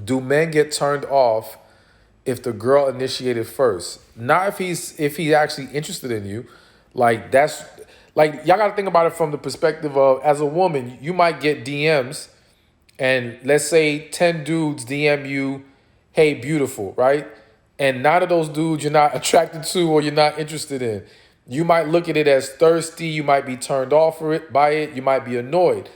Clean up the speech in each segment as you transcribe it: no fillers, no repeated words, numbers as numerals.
Do men get turned off if the girl initiated first? Not if he's actually interested in you. Like that's like y'all gotta think about it from the perspective of, as a woman, you might get DMs, and let's say 10 dudes DM you, hey, beautiful, right? And nine of those dudes you're not attracted to or you're not interested in. You might look at it as thirsty, you might be turned off for it by it, you might be annoyed.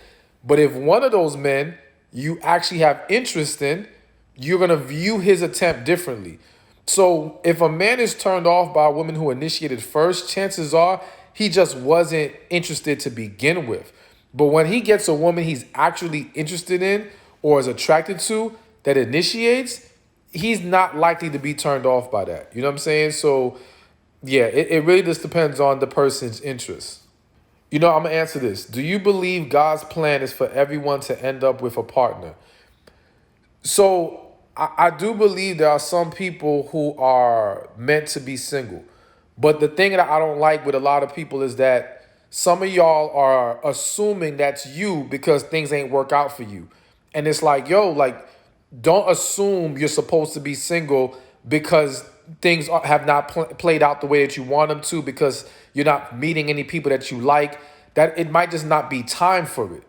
But if one of those men you actually have interest in, you're gonna view his attempt differently. So if a man is turned off by a woman who initiated first, chances are he just wasn't interested to begin with. But when he gets a woman he's actually interested in or is attracted to that initiates, he's not likely to be turned off by that. You know what I'm saying? So yeah, it really just depends on the person's interest. I'm gonna answer this. Do you believe God's plan is for everyone to end up with a partner? So I do believe there are some people who are meant to be single. But the thing that I don't like with a lot of people is that some of y'all are assuming that's you because things ain't work out for you. And it's like, yo, like, don't assume you're supposed to be single because things have not played out the way that you want them to, because you're not meeting any people that you like. That it might just not be time for it.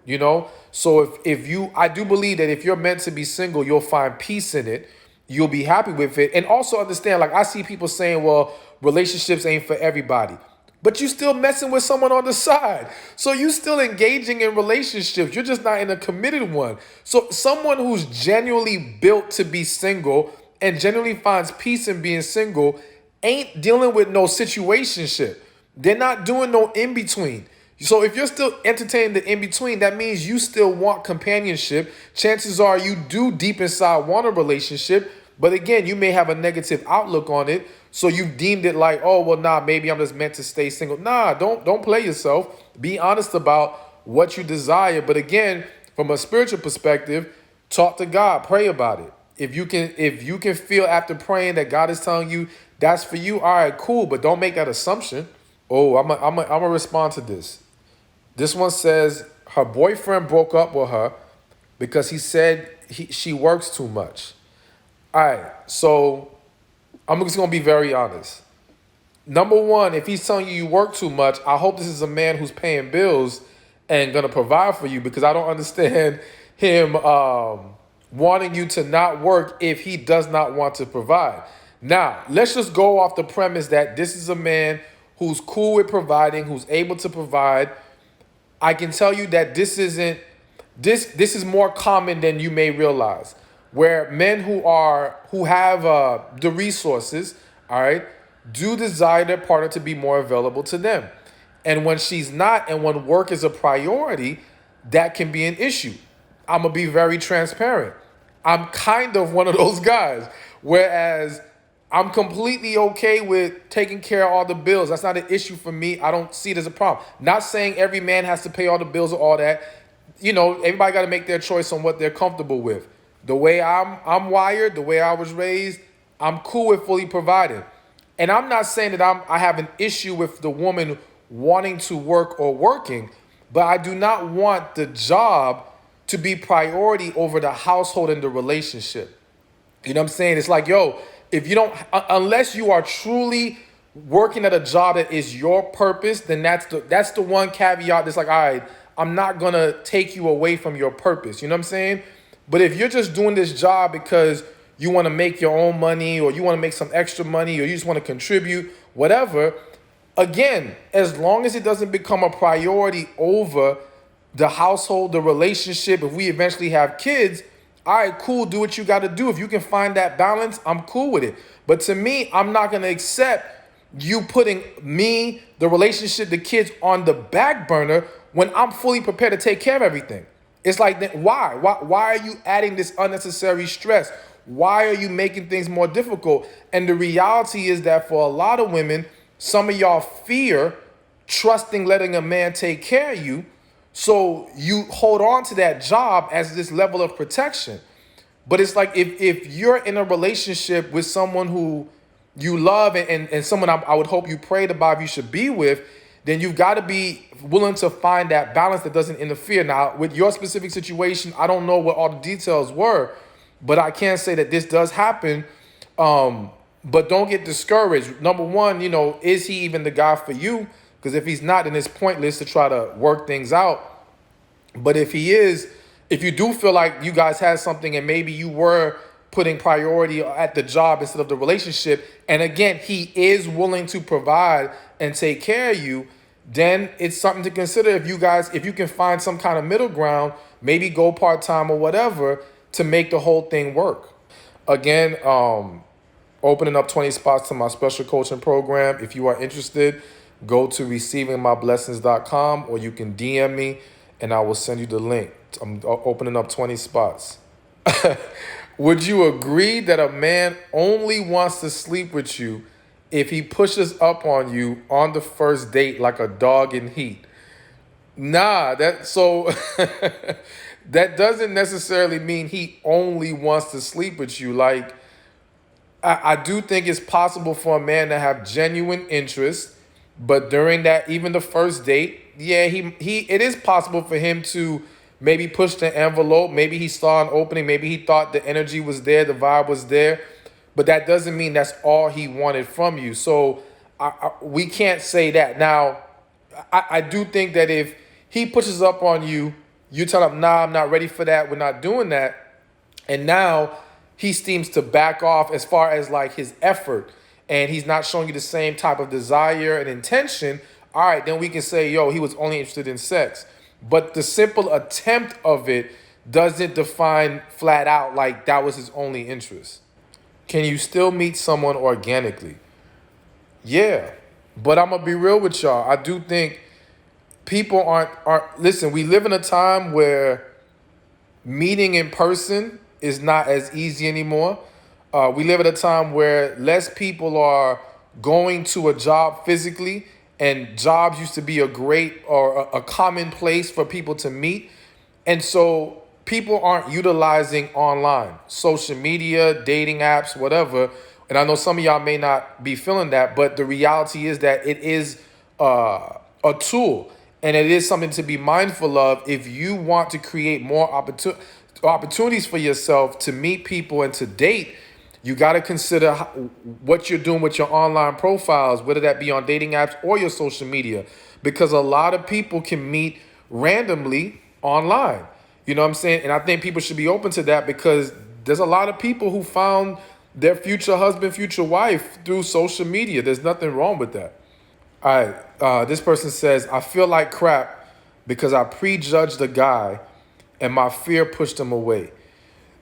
So if you, I do believe that if you're meant to be single, you'll find peace in it. You'll be happy with it. And also understand, like, I see people saying, well, relationships ain't for everybody. But you still messing with someone on the side. So you still engaging in relationships. You're just not in a committed one. So someone who's genuinely built to be single and genuinely finds peace in being single ain't dealing with no situationship. They're not doing no in-between. So if you're still entertaining the in-between, that means you still want companionship. Chances are you do deep inside want a relationship. But again, you may have a negative outlook on it. So you've deemed it like, oh, well, nah, maybe I'm just meant to stay single. Nah, don't play yourself. Be honest about what you desire. But again, from a spiritual perspective, talk to God, pray about it. If you can feel after praying that God is telling you that's for you, all right, cool. But don't make that assumption. Oh, I'm a respond to this. This one says her boyfriend broke up with her because he said she works too much. All right, so I'm just gonna be very honest. Number one, if he's telling you you work too much, I hope this is a man who's paying bills and gonna provide for you, because I don't understand him wanting you to not work if he does not want to provide. Now, let's just go off the premise that this is a man who's cool with providing, who's able to provide. I can tell you that this is more common than you may realize, where men who have the resources, all right, do desire their partner to be more available to them. And when she's not, and when work is a priority, that can be an issue. I'm gonna be very transparent. I'm kind of one of those guys, whereas I'm completely okay with taking care of all the bills. That's not an issue for me. I don't see it as a problem. Not saying every man has to pay all the bills or all that. Everybody got to make their choice on what they're comfortable with. The way I'm wired, the way I was raised, I'm cool with fully providing. And I'm not saying that I have an issue with the woman wanting to work or working, but I do not want the job to be priority over the household and the relationship. You know what I'm saying? It's like, yo, if you don't, unless you are truly working at a job that is your purpose, then that's the one caveat that's like, all right, I'm not gonna take you away from your purpose. You know what I'm saying? But if you're just doing this job because you want to make your own money, or you want to make some extra money, or you just want to contribute, whatever, again, as long as it doesn't become a priority over the household, the relationship, if we eventually have kids, all right, cool, do what you got to do. If you can find that balance, I'm cool with it. But to me, I'm not going to accept you putting me, the relationship, the kids on the back burner when I'm fully prepared to take care of everything. It's like, why? Why are you adding this unnecessary stress? Why are you making things more difficult? And the reality is that for a lot of women, some of y'all fear trusting, letting a man take care of you. So you hold on to that job as this level of protection. But it's like, if you're in a relationship with someone who you love, and someone I would hope you prayed about you should be with, then you've got to be willing to find that balance that doesn't interfere. Now, with your specific situation, I don't know what all the details were, But I can say that this does happen. But don't get discouraged. Number one, is he even the guy for you? Because if he's not, then it's pointless to try to work things out. But if he is, if you do feel like you guys had something and maybe you were putting priority at the job instead of the relationship, and again, he is willing to provide and take care of you, then it's something to consider. If you can find some kind of middle ground, maybe go part-time or whatever to make the whole thing work. Again, opening up 20 spots to my special coaching program. If you are interested, go to receivingmyblessings.com, or you can DM me and I will send you the link. I'm opening up 20 spots. Would you agree that a man only wants to sleep with you if he pushes up on you on the first date like a dog in heat? Nah, that doesn't necessarily mean he only wants to sleep with you. Like, I do think it's possible for a man to have genuine interest, but during that, even the first date, yeah, it is possible for him to maybe push the envelope. Maybe he saw an opening. Maybe he thought the energy was there, the vibe was there, but that doesn't mean that's all he wanted from you. So we can't say that. Now, I do think that if he pushes up on you, you tell him, nah, I'm not ready for that. We're not doing that. And now he seems to back off as far as like his effort, and he's not showing you the same type of desire and intention. All right, then we can say, yo, he was only interested in sex. But the simple attempt of it doesn't define flat out like that was his only interest. Can you still meet someone organically? Yeah, but I'm gonna be real with y'all. I do think people aren't listen, we live in a time where meeting in person is not as easy anymore. We live at a time where less people are going to a job physically, and jobs used to be a great or a common place for people to meet. And so people aren't utilizing online, social media, dating apps, whatever. And I know some of y'all may not be feeling that, but the reality is that it is a tool, and it is something to be mindful of if you want to create more opportunities for yourself to meet people and to date. You got to consider what you're doing with your online profiles, whether that be on dating apps or your social media, because a lot of people can meet randomly online. You know what I'm saying? And I think people should be open to that, because there's a lot of people who found their future husband, future wife through social media. There's nothing wrong with that. All right. This person says, I feel like crap because I prejudged the guy and my fear pushed him away.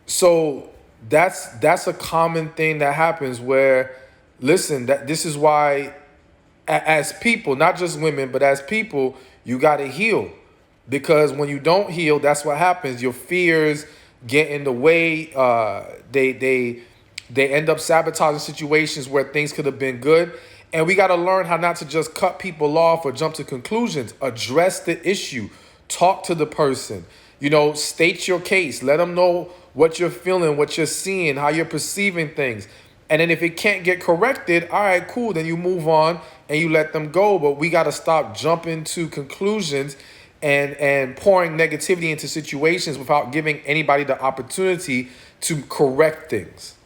So that's a common thing that happens where, listen, that this is why as people, not just women, but as people, you got to heal, because when you don't heal, that's what happens. Your fears get in the way. They end up sabotaging situations where things could have been good. And we got to learn how not to just cut people off or jump to conclusions. Address the issue. Talk to the person. State your case. Let them know what you're feeling, what you're seeing, how you're perceiving things. And then if it can't get corrected, all right, cool. Then you move on and you let them go. But we got to stop jumping to conclusions and pouring negativity into situations without giving anybody the opportunity to correct things.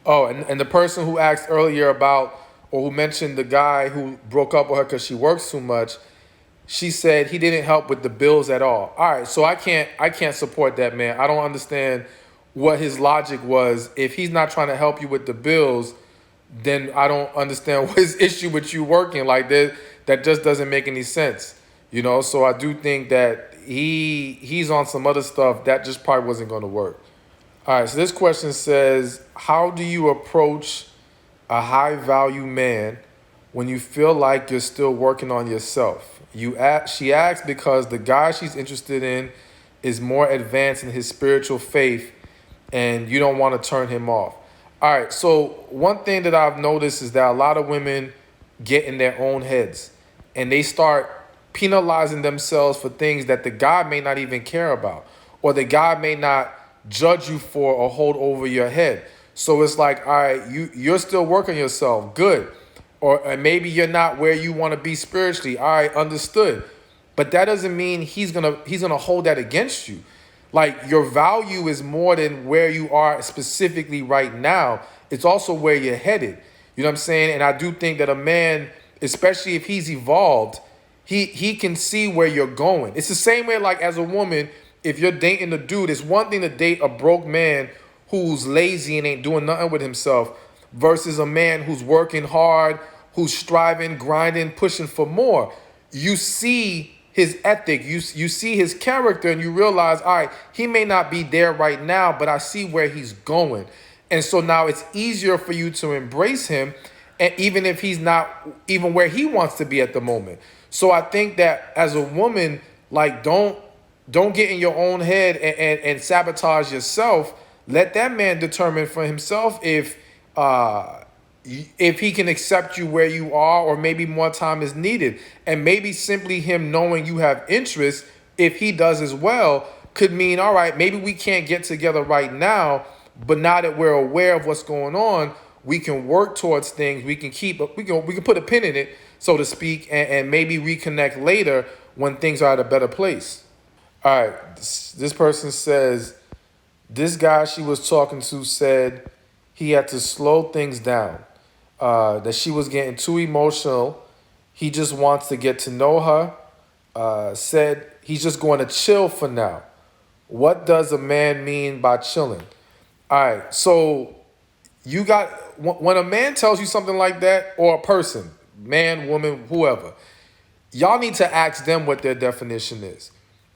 Oh, and the person who asked earlier about, or who mentioned the guy who broke up with her because she works too much, she said he didn't help with the bills at all. All right, so I can't support that, man. I don't understand what his logic was. If he's not trying to help you with the bills, then I don't understand what his issue with you working. Like that just doesn't make any sense. So I do think that he's on some other stuff that just probably wasn't going to work. All right, so this question says, how do you approach a high value man when you feel like you're still working on yourself? She asks because the guy she's interested in is more advanced in his spiritual faith, and you don't want to turn him off. All right, so one thing that I've noticed is that a lot of women get in their own heads, and they start penalizing themselves for things that the guy may not even care about, or the guy may not judge you for or hold over your head. So it's like, all right, you're still working yourself, good. Or maybe you're not where you want to be spiritually. All right, understood. But that doesn't mean he's gonna hold that against you. Like your value is more than where you are specifically right now. It's also where you're headed. You know what I'm saying? And I do think that a man, especially if he's evolved, he can see where you're going. It's the same way like as a woman, if you're dating a dude, it's one thing to date a broke man who's lazy and ain't doing nothing with himself versus a man who's working hard, who's striving, grinding, pushing for more. You see his ethic, you see his character, and you realize, all right, he may not be there right now, but I see where he's going. And so now it's easier for you to embrace him, and even if he's not even where he wants to be at the moment. So I think that as a woman, like don't get in your own head and sabotage yourself. Let that man determine for himself if he can accept you where you are, or maybe more time is needed. And maybe simply him knowing you have interest, if he does as well, could mean, all right, maybe we can't get together right now, but now that we're aware of what's going on, we can work towards things. We can put a pin in it, so to speak, and maybe reconnect later when things are at a better place. All right, this person says this guy she was talking to said he had to slow things down, that she was getting too emotional. He just wants to get to know her. Said he's just going to chill for now. What does a man mean by chilling? All right, so you got, when a man tells you something like that, or a person, man, woman, whoever, y'all need to ask them what their definition is,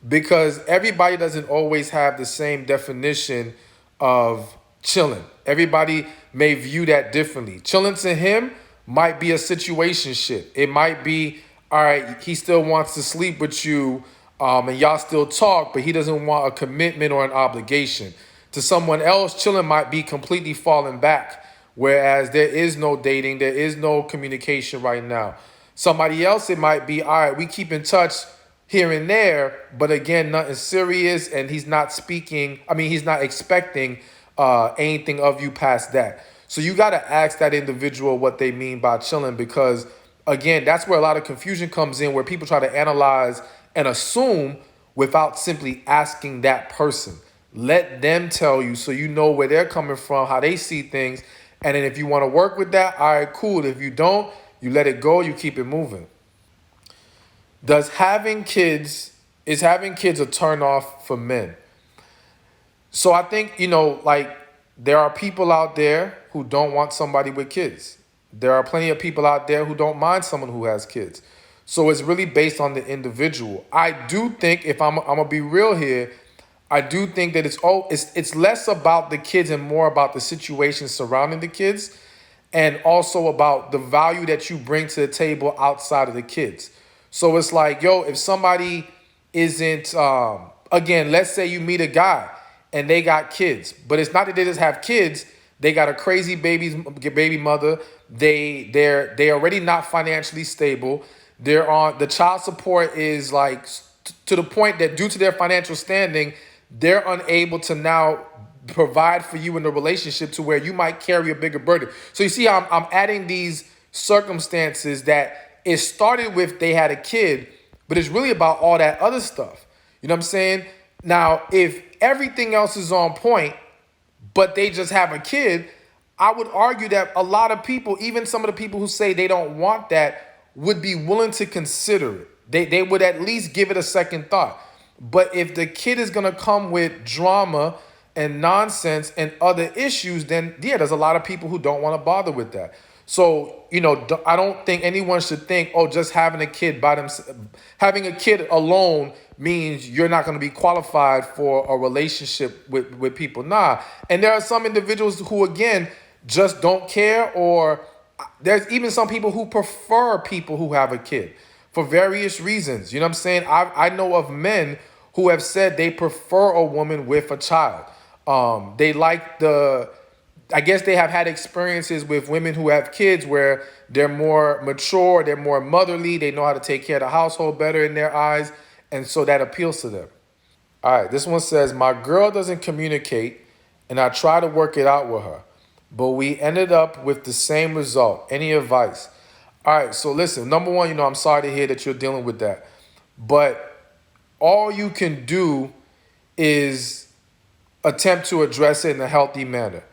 because everybody doesn't always have the same definition of chilling. Everybody may view that differently. Chilling to him might be a situation shit. It might be, all right, he still wants to sleep with you, and y'all still talk, but he doesn't want a commitment or an obligation. To someone else, chilling might be completely falling back, whereas there is no dating, there is no communication right now. Somebody else, it might be, all right, we keep in touch here and there, but again, nothing serious, and he's not speaking, he's not expecting anything of you past that. So you got to ask that individual what they mean by chilling, because again, that's where a lot of confusion comes in, where people try to analyze and assume without simply asking that person. Let them tell you, so you know where they're coming from, how they see things. And then if you want to work with that, all right, cool. If you don't, you let it go, you keep it moving. Is having kids a turn off for men? So I think, like, there are people out there who don't want somebody with kids. There are plenty of people out there who don't mind someone who has kids. So it's really based on the individual. I do think, if I'm gonna be real here, I do think that it's less about the kids and more about the situation surrounding the kids, and also about the value that you bring to the table outside of the kids. So it's like, yo, if somebody isn't, again, let's say you meet a guy and they got kids, but it's not that they just have kids. They got a crazy baby mother. They're already not financially stable. The child support is like to the point that due to their financial standing, they're unable to now provide for you in the relationship to where you might carry a bigger burden. So you see, I'm adding these circumstances that it started with they had a kid, but it's really about all that other stuff. You know what I'm saying? Now, if everything else is on point, but they just have a kid, I would argue that a lot of people, even some of the people who say they don't want that, would be willing to consider it. They would at least give it a second thought. But if the kid is going to come with drama and nonsense and other issues, then yeah, there's a lot of people who don't want to bother with that. So, I don't think anyone should think, oh, just having a kid having a kid alone means you're not going to be qualified for a relationship with people. Nah. And there are some individuals who, again, just don't care, or there's even some people who prefer people who have a kid for various reasons. You know what I'm saying? I know of men who have said they prefer a woman with a child. They like I guess they have had experiences with women who have kids where they're more mature, they're more motherly, they know how to take care of the household better in their eyes, and so that appeals to them. All right, this one says, my girl doesn't communicate, and I try to work it out with her, but we ended up with the same result. Any advice? All right, so listen, number one, I'm sorry to hear that you're dealing with that, but all you can do is attempt to address it in a healthy manner.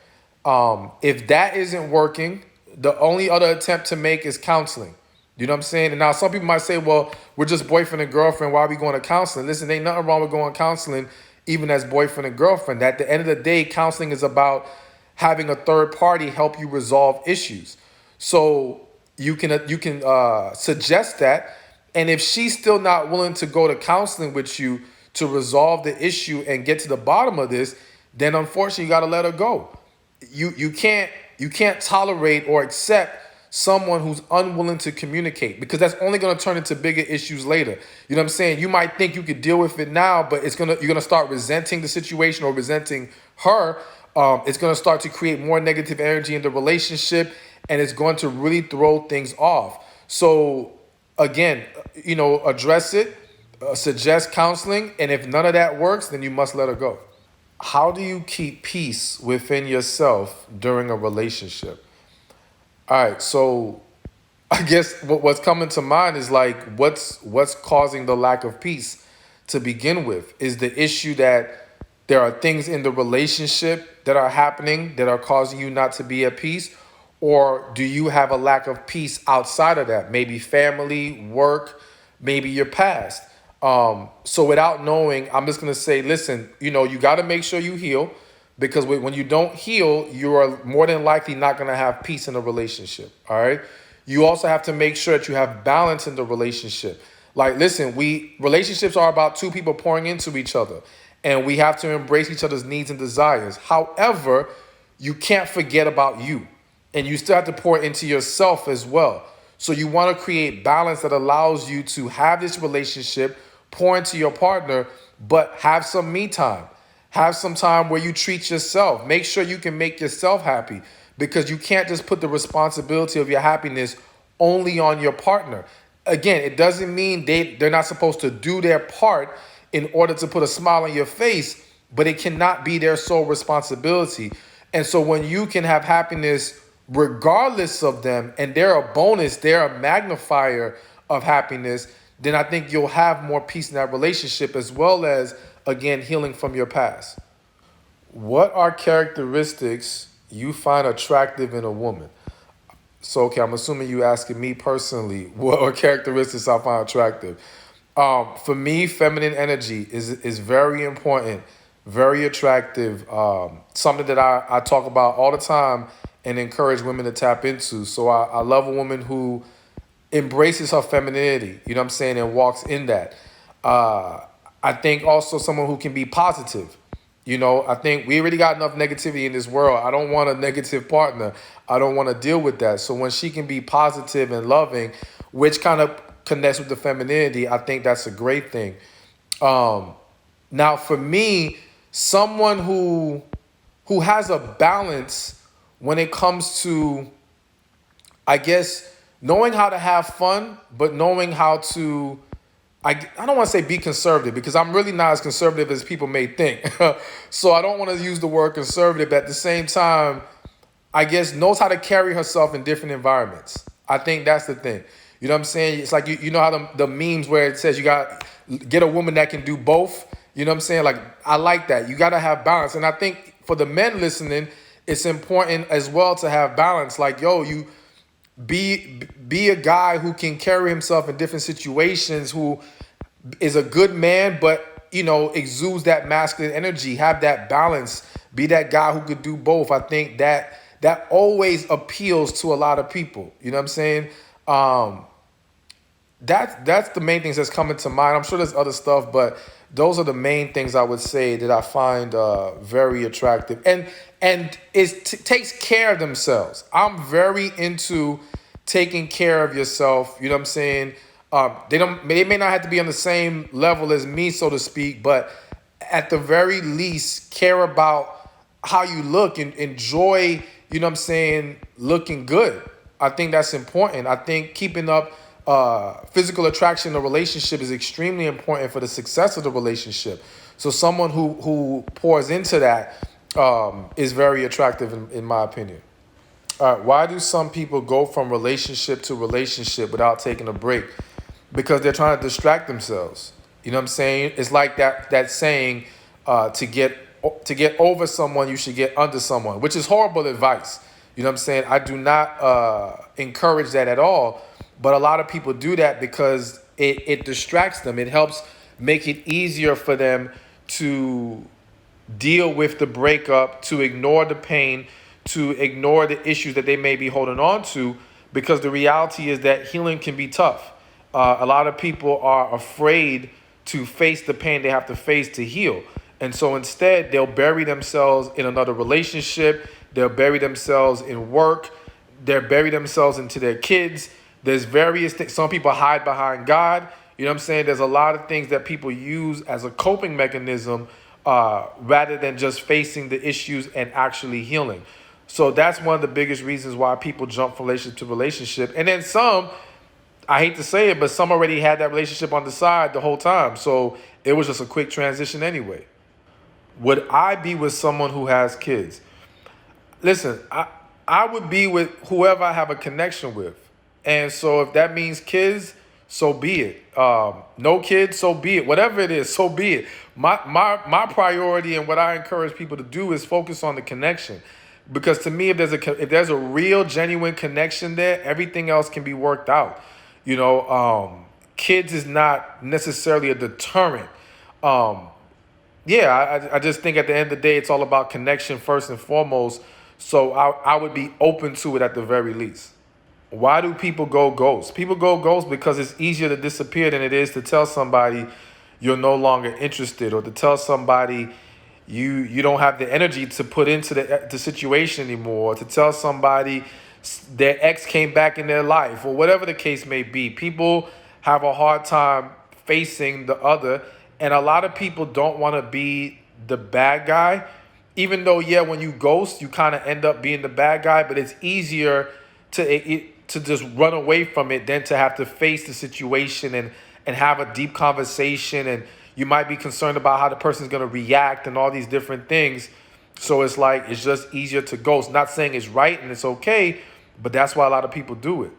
If that isn't working, the only other attempt to make is counseling. You know what I'm saying? And now some people might say, well, we're just boyfriend and girlfriend. Why are we going to counseling? Listen, ain't nothing wrong with going to counseling, even as boyfriend and girlfriend. At the end of the day, counseling is about having a third party help you resolve issues. So you can suggest that. And if she's still not willing to go to counseling with you to resolve the issue and get to the bottom of this, then unfortunately you got to let her go. You can't tolerate or accept someone who's unwilling to communicate, because that's only going to turn into bigger issues later. You know what I'm saying? You might think you could deal with it now, but you're gonna start resenting the situation or resenting her. It's gonna start to create more negative energy in the relationship, and it's going to really throw things off. So again, address it, suggest counseling, and if none of that works, then you must let her go. How do you keep peace within yourself during a relationship? All right, so I guess what's coming to mind is like what's causing the lack of peace to begin with? Is the issue that there are things in the relationship that are happening that are causing you not to be at peace? Or do you have a lack of peace outside of that? Maybe family, work, maybe your past. So without knowing, I'm just going to say, listen, you got to make sure you heal, because when you don't heal, you are more than likely not going to have peace in a relationship. All right. You also have to make sure that you have balance in the relationship. Like, listen, relationships are about two people pouring into each other, and we have to embrace each other's needs and desires. However, you can't forget about you, and you still have to pour into yourself as well. So you want to create balance that allows you to have this relationship, pour into your partner, but have some me time. Have some time where you treat yourself. Make sure you can make yourself happy, because you can't just put the responsibility of your happiness only on your partner. Again, it doesn't mean they're not supposed to do their part in order to put a smile on your face, but it cannot be their sole responsibility. And so when you can have happiness regardless of them, and they're a bonus, they're a magnifier of happiness, then I think you'll have more peace in that relationship, as well as, again, healing from your past. What are characteristics you find attractive in a woman? So, okay, I'm assuming you asking me personally, what are characteristics I find attractive? For me, feminine energy is very important, very attractive, something that I talk about all the time and encourage women to tap into. So I love a woman who embraces her femininity, you know what I'm saying, and walks in that. I think also someone who can be positive. I think we already got enough negativity in this world. I don't want a negative partner. I don't want to deal with that. So when she can be positive and loving, which kind of connects with the femininity, I think that's a great thing. Now, for me, someone who has a balance when it comes to, I guess, knowing how to have fun, but knowing how to, I don't want to say be conservative, because I'm really not as conservative as people may think. So I don't want to use the word conservative, but at the same time, I guess knows how to carry herself in different environments. I think that's the thing. You know what I'm saying? It's like, you know how the memes where it says you got get a woman that can do both. You know what I'm saying? Like, I like that. You got to have balance. And I think for the men listening, it's important as well to have balance. Like, you be a guy who can carry himself in different situations, who is a good man, but, exudes that masculine energy, have that balance, be that guy who could do both. I think that always appeals to a lot of people. You know what I'm saying? That's the main things that's coming to mind. I'm sure there's other stuff, but those are the main things I would say that I find very attractive. And it takes care of themselves. I'm very into taking care of yourself. You know what I'm saying? They may not have to be on the same level as me, so to speak, but at the very least, care about how you look and enjoy, you know what I'm saying, looking good. I think that's important. I think keeping up physical attraction in a relationship is extremely important for the success of the relationship. So someone who pours into that is very attractive in my opinion. All right, why do some people go from relationship to relationship without taking a break? Because they're trying to distract themselves. You know what I'm saying? It's like that saying, to get over someone, you should get under someone, which is horrible advice. You know what I'm saying? I do not encourage that at all. But a lot of people do that because it distracts them. It helps make it easier for them to deal with the breakup, to ignore the pain, to ignore the issues that they may be holding on to, because the reality is that healing can be tough. A lot of people are afraid to face the pain they have to face to heal. And so instead, they'll bury themselves in another relationship. They'll bury themselves in work. They'll bury themselves into their kids. There's various things. Some people hide behind God. You know what I'm saying? There's a lot of things that people use as a coping mechanism rather than just facing the issues and actually healing. So that's one of the biggest reasons why people jump from relationship to relationship. And then some, I hate to say it, but some already had that relationship on the side the whole time. So it was just a quick transition anyway. Would I be with someone who has kids? Listen, I would be with whoever I have a connection with. And so if that means kids, so be it. No kids, so be it. Whatever it is, so be it. My priority and what I encourage people to do is focus on the connection. Because to me, if there's a real, genuine connection there, everything else can be worked out. You know, kids is not necessarily a deterrent. I just think at the end of the day, it's all about connection first and foremost. So I would be open to it at the very least. Why do people go ghost? People go ghost because it's easier to disappear than it is to tell somebody you're no longer interested, or to tell somebody you don't have the energy to put into the situation anymore, or to tell somebody their ex came back in their life, or whatever the case may be. People have a hard time facing the other, and a lot of people don't want to be the bad guy, even though, yeah, when you ghost, you kind of end up being the bad guy, but it's easier to just run away from it than to have to face the situation and have a deep conversation. And you might be concerned about how the person's going to react and all these different things. So it's like, it's just easier to ghost. Not saying it's right and it's okay, but that's why a lot of people do it.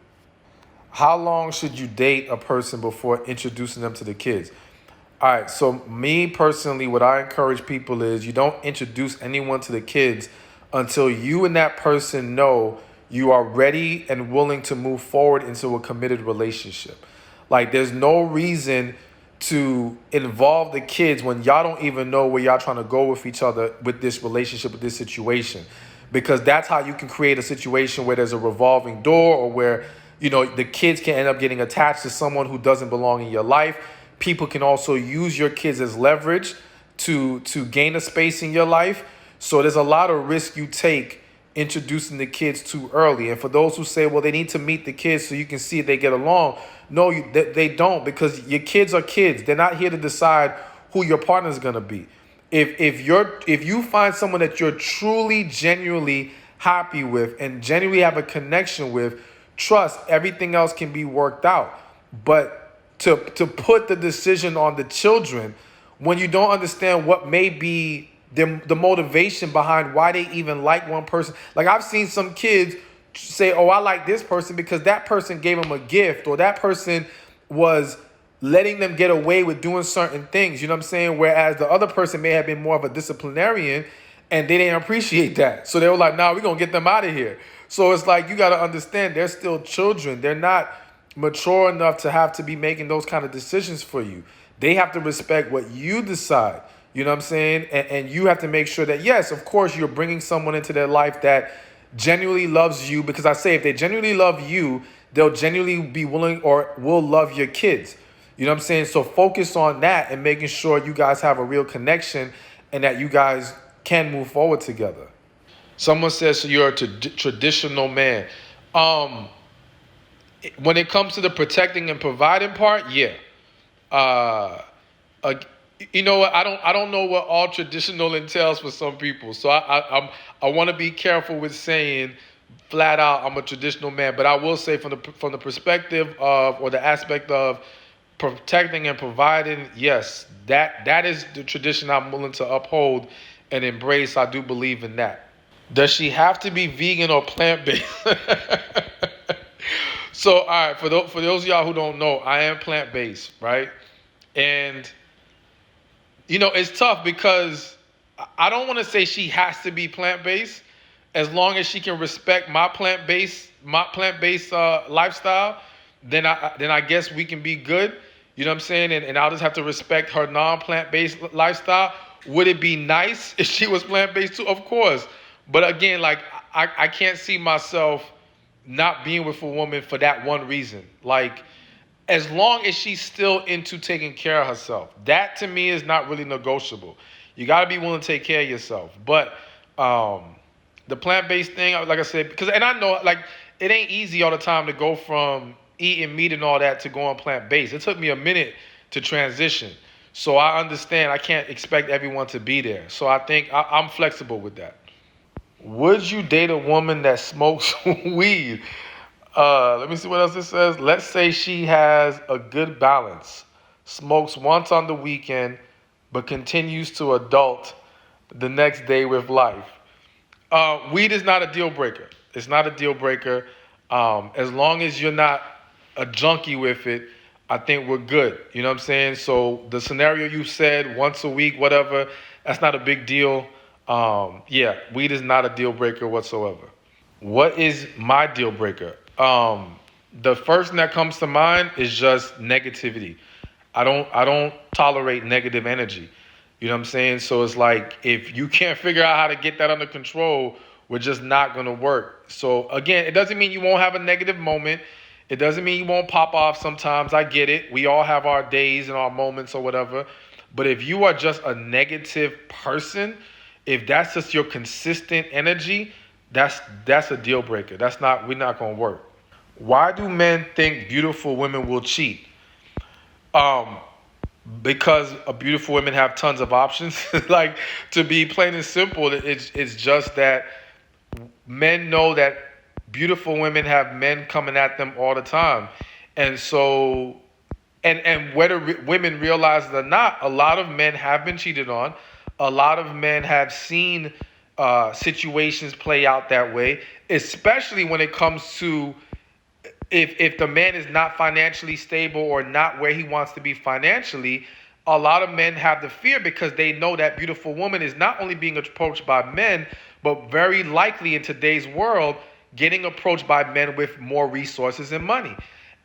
How long should you date a person before introducing them to the kids? All right, so me personally, what I encourage people is you don't introduce anyone to the kids until you and that person know you are ready and willing to move forward into a committed relationship. Like, there's no reason to involve the kids when y'all don't even know where y'all trying to go with each other with this relationship, with this situation. Because that's how you can create a situation where there's a revolving door, or where, you know, the kids can end up getting attached to someone who doesn't belong in your life. People can also use your kids as leverage to gain a space in your life. So there's a lot of risk you take introducing the kids too early. And for those who say, well, they need to meet the kids so you can see if they get along. No, they don't, because your kids are kids. They're not here to decide who your partner is going to be. If you find someone that you're truly, genuinely happy with and genuinely have a connection with, trust, everything else can be worked out. But to put the decision on the children when you don't understand what may be the motivation behind why they even like one person. Like, I've seen some kids say, oh, I like this person because that person gave them a gift, or that person was letting them get away with doing certain things. You know what I'm saying? Whereas the other person may have been more of a disciplinarian and they didn't appreciate that. So they were like, nah, we're going to get them out of here. So it's like, you got to understand, they're still children. They're not mature enough to have to be making those kind of decisions for you. They have to respect what you decide. You know what I'm saying? And you have to make sure that, yes, of course, you're bringing someone into their life that genuinely loves you. Because I say, if they genuinely love you, they'll genuinely be willing or will love your kids. You know what I'm saying? So focus on that and making sure you guys have a real connection and that you guys can move forward together. Someone says, so you're a traditional man. When it comes to the protecting and providing part, yeah. You know what? I don't know what all traditional entails for some people. So I want to be careful with saying flat out I'm a traditional man. But I will say from the perspective of, or the aspect of, protecting and providing, yes, that is the tradition I'm willing to uphold and embrace. I do believe in that. Does she have to be vegan or plant-based? So, all right, for those of y'all who don't know, I am plant-based, right? And It's tough because I don't want to say she has to be plant based, as long as she can respect my plant based lifestyle. Then I guess we can be good. You know what I'm saying? And I'll just have to respect her non plant based lifestyle. Would it be nice if she was plant based too? Of course. But again, like I can't see myself not being with a woman for that one reason. Like, as long as she's still into taking care of herself, that to me is not really negotiable. You got to be willing to take care of yourself. But the plant-based thing, like I said, because, and I know, like, it ain't easy all the time to go from eating meat and all that to going plant-based. It took me a minute to transition. So I understand I can't expect everyone to be there. So I think I'm flexible with that. Would you date a woman that smokes weed? Let me see what else it says. Let's say she has a good balance, smokes once on the weekend, but continues to adult the next day with life. Weed is not a deal breaker. It's not a deal breaker. As long as you're not a junkie with it, I think we're good. You know what I'm saying? So the scenario you said, once a week, whatever, that's not a big deal. Yeah, weed is not a deal breaker whatsoever. What is my deal breaker? The first thing that comes to mind is just negativity. I don't tolerate negative energy. You know what I'm saying? So it's like, if you can't figure out how to get that under control, we're just not gonna work. So again, it doesn't mean you won't have a negative moment. It doesn't mean you won't pop off sometimes. I get it. We all have our days and our moments or whatever. But if you are just a negative person, if that's just your consistent energy, that's a deal breaker. We're not gonna work. Why do men think beautiful women will cheat? Um, because beautiful women have tons of options. Like, to be plain and simple, it's just that men know that beautiful women have men coming at them all the time, and so and whether women realize it or not, a lot of men have been cheated on. A lot of men have seen situations play out that way, especially when it comes to if the man is not financially stable or not where he wants to be financially. A lot of men have the fear because they know that beautiful woman is not only being approached by men, but very likely in today's world, getting approached by men with more resources and money.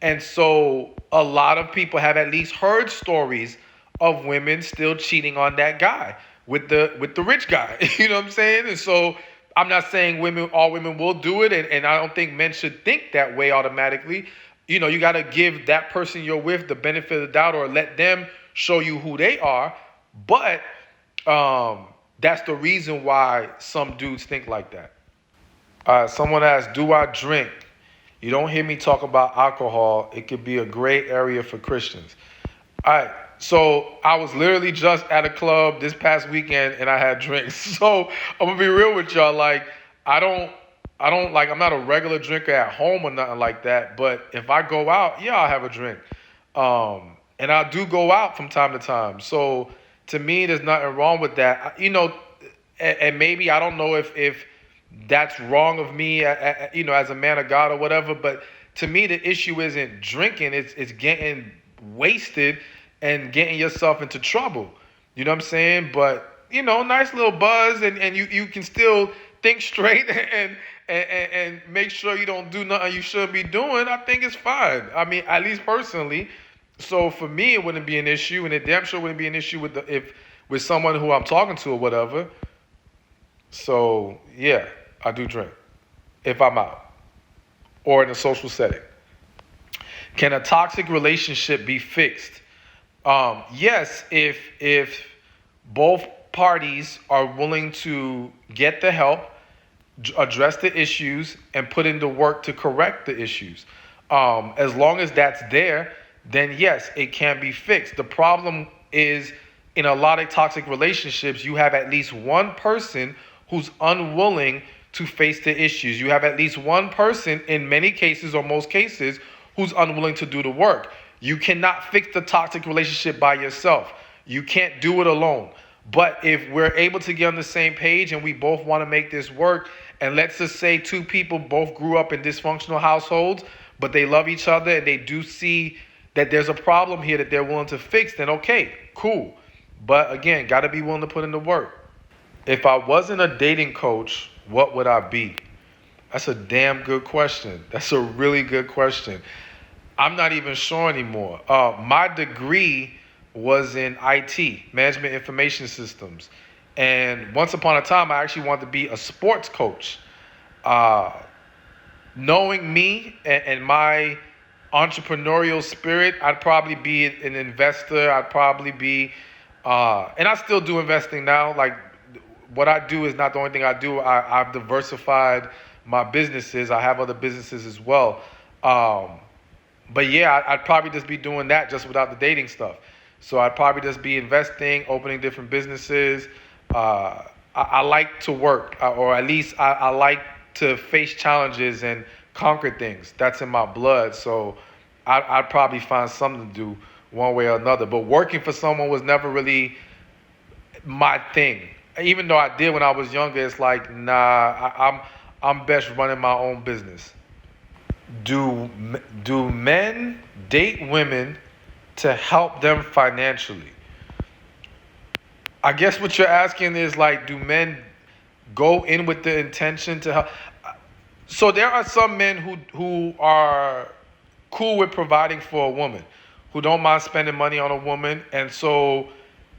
And so a lot of people have at least heard stories of women still cheating on that guy with the rich guy. You know what I'm saying? And so I'm not saying all women will do it, and I don't think men should think that way automatically. You got to give that person you're with the benefit of the doubt, or let them show you who they are. But that's the reason why some dudes think like that. Someone asked, do I drink? You don't hear me talk about alcohol. It could be a gray area for Christians. All right. So I was literally just at a club this past weekend and I had drinks. So I'm gonna be real with y'all. Like, I don't like, I'm not a regular drinker at home or nothing like that. But if I go out, yeah, I'll have a drink. And I do go out from time to time. So to me, there's nothing wrong with that. And maybe I don't know if that's wrong of me, as a man of God or whatever. But to me, the issue isn't drinking. It's getting wasted and getting yourself into trouble. You know what I'm saying? But, nice little buzz, and you can still think straight and make sure you don't do nothing you shouldn't be doing. I think it's fine. I mean, at least personally. So for me, it wouldn't be an issue, and it damn sure wouldn't be an issue with someone who I'm talking to or whatever. So yeah, I do drink if I'm out or in a social setting. Can a toxic relationship be fixed? Yes, if both parties are willing to get the help, address the issues, and put in the work to correct the issues. As long as that's there, then yes, it can be fixed. The problem is, in a lot of toxic relationships, you have at least one person who's unwilling to face the issues. You have at least one person, in many cases or most cases, who's unwilling to do the work. You cannot fix the toxic relationship by yourself. You can't do it alone. But if we're able to get on the same page and we both want to make this work, and let's just say two people both grew up in dysfunctional households, but they love each other and they do see that there's a problem here that they're willing to fix, then okay, cool. But again, got to be willing to put in the work. If I wasn't a dating coach, what would I be? That's a damn good question. That's a really good question. I'm not even sure anymore. My degree was in IT, Management Information Systems. And once upon a time, I actually wanted to be a sports coach. Uh, Knowing me and my entrepreneurial spirit, I'd probably be an investor. I'd probably be, and I still do investing now. Like what I do is not the only thing I do. I've diversified my businesses. I have other businesses as well. But yeah, I'd probably just be doing that just without the dating stuff. So I'd probably just be investing, opening different businesses. I like to work, or at least I like to face challenges and conquer things. That's in my blood. So I'd probably find something to do one way or another. But working for someone was never really my thing. Even though I did when I was younger, it's like, nah, I'm best running my own business. Do men date women to help them financially? I guess what you're asking is like, do men go in with the intention to help? So there are some men who are cool with providing for a woman, who don't mind spending money on a woman, and so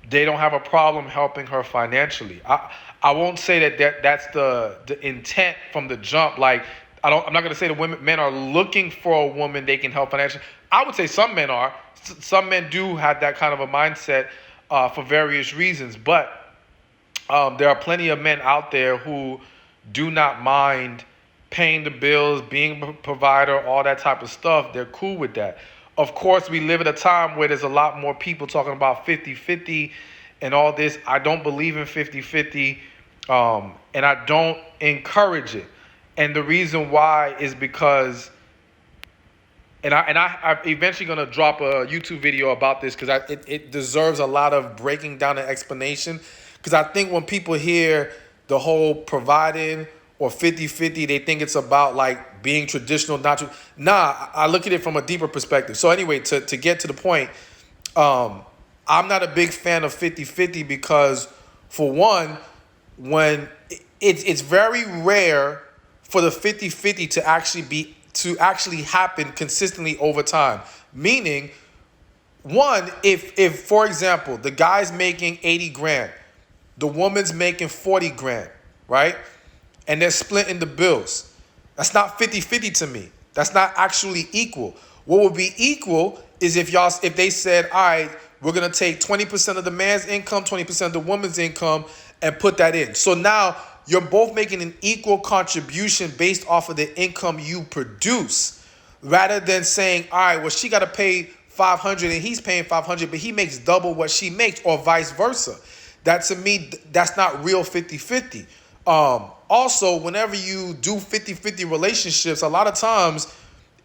they don't have a problem helping her financially. I won't say that's the intent from the jump. Like I'm not gonna say the men are looking for a woman they can help financially. I would say some men are. Some men do have that kind of a mindset for various reasons, but there are plenty of men out there who do not mind paying the bills, being a provider, all that type of stuff. They're cool with that. Of course, we live at a time where there's a lot more people talking about 50-50 and all this. I don't believe in 50-50, and I don't encourage it. And the reason why is because, I'm eventually going to drop a YouTube video about this because it deserves a lot of breaking down and explanation. Because I think when people hear the whole providing or 50-50, they think it's about like being traditional, not true. Nah, I look at it from a deeper perspective. So anyway, to get to the point, I'm not a big fan of 50-50 because, for one, when it's very rare for the 50-50 to actually happen consistently over time. Meaning, one, if for example, the guy's making 80 grand, the woman's making 40 grand, right? And they're splitting the bills. That's not 50-50 to me. That's not actually equal. What would be equal is if they said, all right, we're going to take 20% of the man's income, 20% of the woman's income, and put that in. So now you're both making an equal contribution based off of the income you produce, rather than saying, all right, well, she got to pay 500 and he's paying 500, but he makes double what she makes, or vice versa. That, to me, that's not real 50-50. Also, whenever you do 50-50 relationships, a lot of times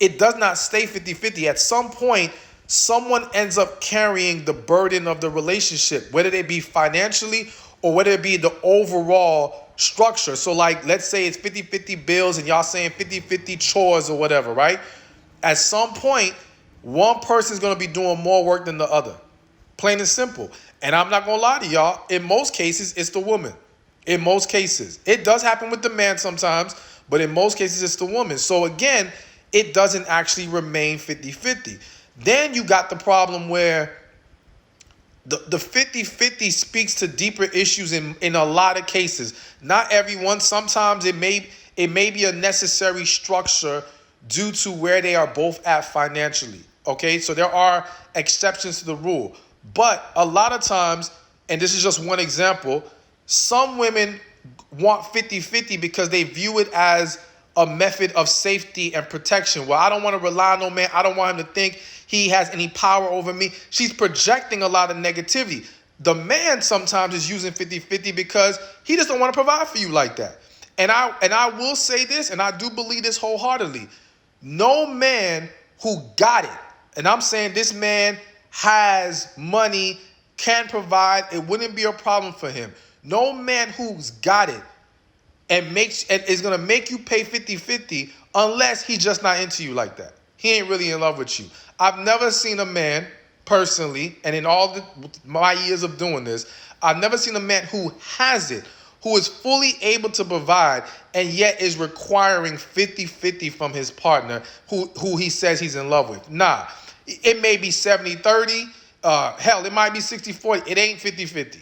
it does not stay 50-50. At some point, someone ends up carrying the burden of the relationship, whether it be financially or whether it be the overall structure. So like, let's say it's 50-50 bills and y'all saying 50-50 chores or whatever, right? At some point, one person's going to be doing more work than the other. Plain and simple. And I'm not going to lie to y'all, in most cases, it's the woman. In most cases. It does happen with the man sometimes, but in most cases, it's the woman. So again, it doesn't actually remain 50-50. Then you got the problem where the 50-50 speaks to deeper issues in a lot of cases. Not everyone. Sometimes it may be a necessary structure due to where they are both at financially. Okay, so there are exceptions to the rule. But a lot of times, and this is just one example, some women want 50-50 because they view it as a method of safety and protection. Well, I don't want to rely on no man. I don't want him to think he has any power over me. She's projecting a lot of negativity. The man sometimes is using 50-50 because he just don't want to provide for you like that. And I will say this, and I do believe this wholeheartedly. No man who got it, and I'm saying this man has money, can provide, it wouldn't be a problem for him. No man who's got it and is going to make you pay 50-50 unless he's just not into you like that. He ain't really in love with you. I've never seen a man personally, and in my years of doing this, I've never seen a man who has it, who is fully able to provide and yet is requiring 50-50 from his partner who he says he's in love with. Nah, it may be 70-30. Hell, it might be 60-40. It ain't 50-50.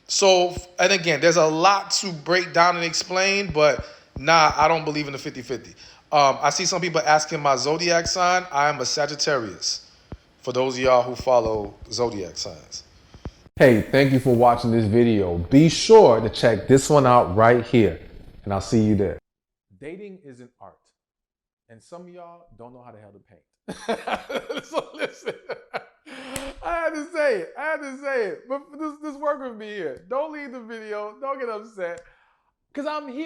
So, and again, there's a lot to break down and explain, but nah, I don't believe in the 50-50. I see some people asking my zodiac sign. I am a Sagittarius, for those of y'all who follow zodiac signs. Hey, thank you for watching this video. Be sure to check this one out right here, and I'll see you there. Dating is an art, and some of y'all don't know how the hell to paint. So listen, I had to say it. But this work with me here. Don't leave the video. Don't get upset, because I'm here.